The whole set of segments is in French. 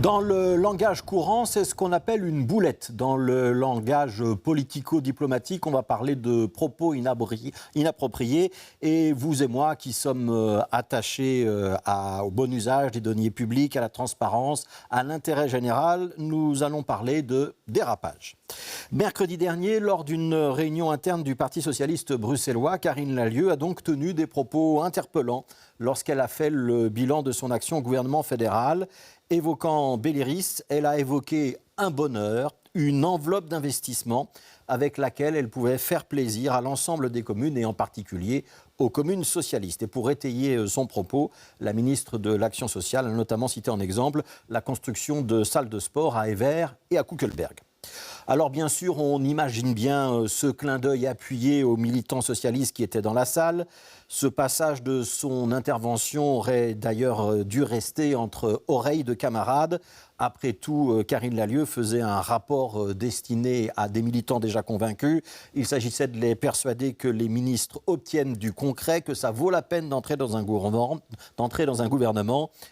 Dans le langage courant, c'est ce qu'on appelle une boulette. Dans le langage politico-diplomatique, on va parler de propos inappropriés. Et vous et moi, qui sommes attachés au bon usage des deniers publics, à la transparence, à l'intérêt général, nous allons parler de dérapage. Mercredi dernier, lors d'une réunion interne du Parti socialiste bruxellois, Karine Lallieu a donc tenu des propos interpellants lorsqu'elle a fait le bilan de son action au gouvernement fédéral. Évoquant Belliris, elle a évoqué un bonheur, une enveloppe d'investissement avec laquelle elle pouvait faire plaisir à l'ensemble des communes et en particulier aux communes socialistes. Et pour étayer son propos, la ministre de l'Action sociale a notamment cité en exemple la construction de salles de sport à Evere et à Kuckelberg. Alors bien sûr, on imagine bien ce clin d'œil appuyé aux militants socialistes qui étaient dans la salle. Ce passage de son intervention aurait d'ailleurs dû rester entre oreilles de camarades. Après tout, Karine Lallieu faisait un rapport destiné à des militants déjà convaincus. Il s'agissait de les persuader que les ministres obtiennent du concret, que ça vaut la peine d'entrer dans un gouvernement.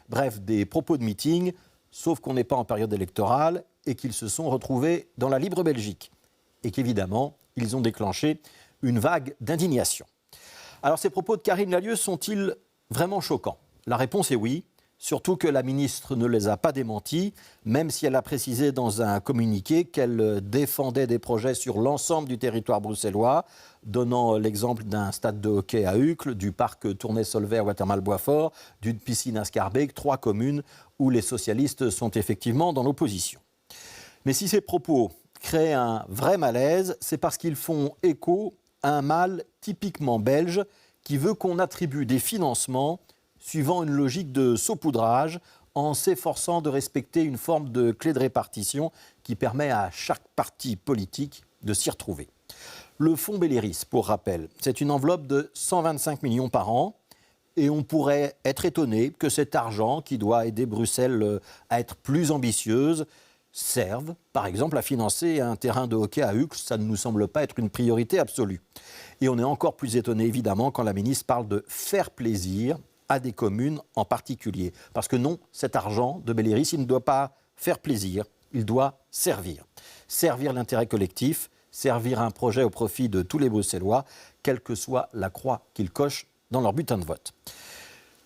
Bref, des propos de meeting, sauf qu'on n'est pas en période électorale et qu'ils se sont retrouvés dans la libre Belgique. Et qu'évidemment, ils ont déclenché une vague d'indignation. Alors ces propos de Karine Lallieu sont-ils vraiment choquants ? La réponse est oui, surtout que la ministre ne les a pas démentis, même si elle a précisé dans un communiqué qu'elle défendait des projets sur l'ensemble du territoire bruxellois, donnant l'exemple d'un stade de hockey à Uccle, du parc Tournai-Solvay à Watermal-Boisfort, d'une piscine à Schaerbeek, 3 communes où les socialistes sont effectivement dans l'opposition. Mais si ces propos créent un vrai malaise, c'est parce qu'ils font écho à un mal typiquement belge qui veut qu'on attribue des financements suivant une logique de saupoudrage en s'efforçant de respecter une forme de clé de répartition qui permet à chaque parti politique de s'y retrouver. Le fonds Belliris, pour rappel, c'est une enveloppe de 125 millions par an et on pourrait être étonné que cet argent qui doit aider Bruxelles à être plus ambitieuse servent, par exemple, à financer un terrain de hockey à Uccle. Ça ne nous semble pas être une priorité absolue. Et on est encore plus étonné, évidemment, quand la ministre parle de faire plaisir à des communes en particulier. Parce que non, cet argent de Belliris, il ne doit pas faire plaisir, il doit servir. Servir l'intérêt collectif, servir un projet au profit de tous les Bruxellois, quelle que soit la croix qu'ils cochent dans leur bulletin de vote.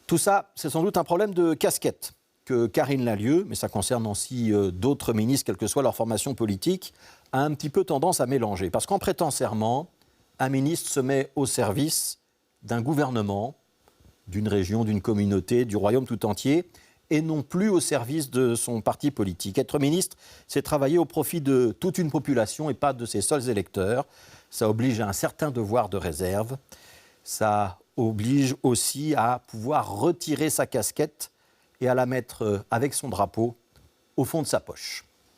Tout ça, c'est sans doute un problème de casquette que Karine Lallieu, mais ça concerne aussi d'autres ministres, quelle que soit leur formation politique, a un petit peu tendance à mélanger. Parce qu'en prêtant serment, un ministre se met au service d'un gouvernement, d'une région, d'une communauté, du royaume tout entier, et non plus au service de son parti politique. Être ministre, c'est travailler au profit de toute une population et pas de ses seuls électeurs. Ça oblige à un certain devoir de réserve. Ça oblige aussi à pouvoir retirer sa casquette et à la mettre avec son drapeau au fond de sa poche.